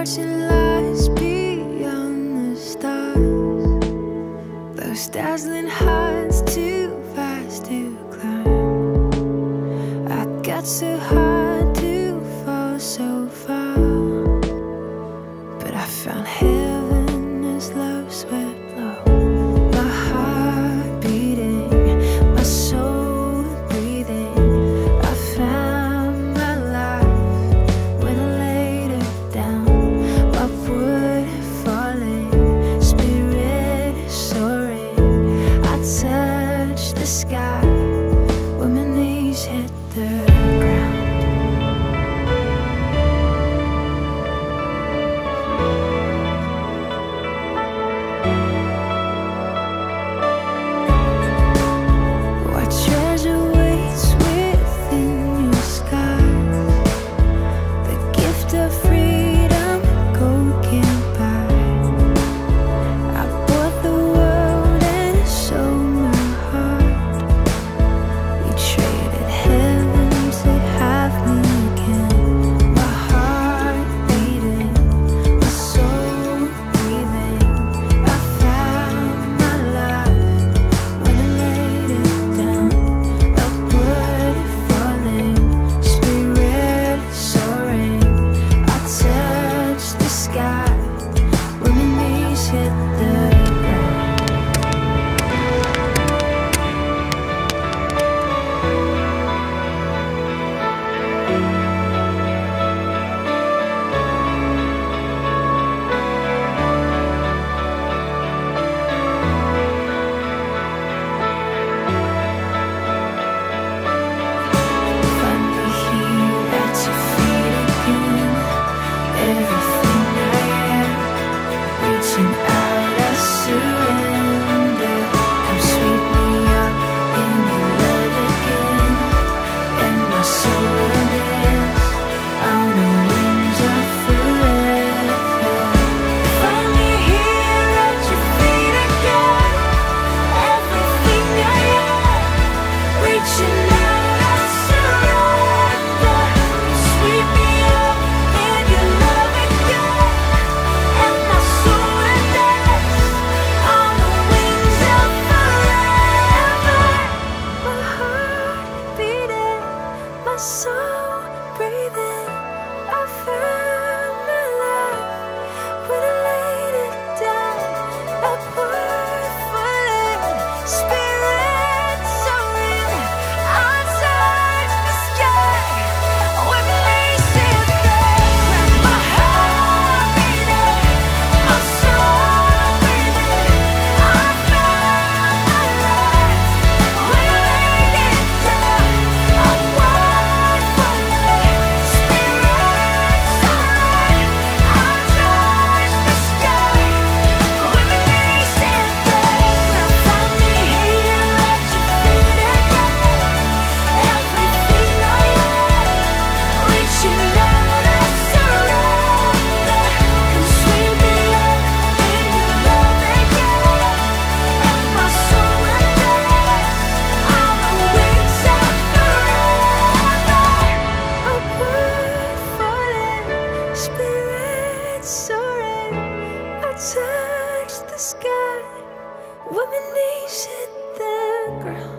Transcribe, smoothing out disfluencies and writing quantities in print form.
fortune lies beyond the stars. Those dazzling heights too fast to climb. I got so high to fall so far, but I found heaven as love swept low. My heart beating, my soul breathing. I found my life when I laid it down. My wood falling, spirit soaring. I touched the sky when my knees hit the ground. What treasure waits within your skies? The gift of freedom gold can't buy. I bought the world and sold my heart. We traded heaven to have me again. My heart beating, my soul breathing. I found my life when I laid it down. Upward falling, spirit soaring. I touched the sky when my knees hit the ground. Finally here at your feet again. Everything I am, reaching out, I surrender. Come sweep me up in your love again, and my soul will dance on the wings of forever. Finally here at your feet again. Everything I am, reaching out, I surrender. Sweep me up in your love again, and my soul will dance on the wings of forever. My heart beating, my soul breathing. I found my life when I laid it down. Upward falling, spirit soaring. I touched the sky when my knees hit the ground. My heart beating, my soul breathing. I found my life when I laid it down. Upward falling, spirit soaring. I touched the sky when my knees hit the ground. Finally here at your feet again. Everything I am, reaching out, I surrender. Come sweep me up in your love again, and my soul will dance on the wings of forever. Upward falling, spirit soaring. I touched the sky when my knees hit the ground.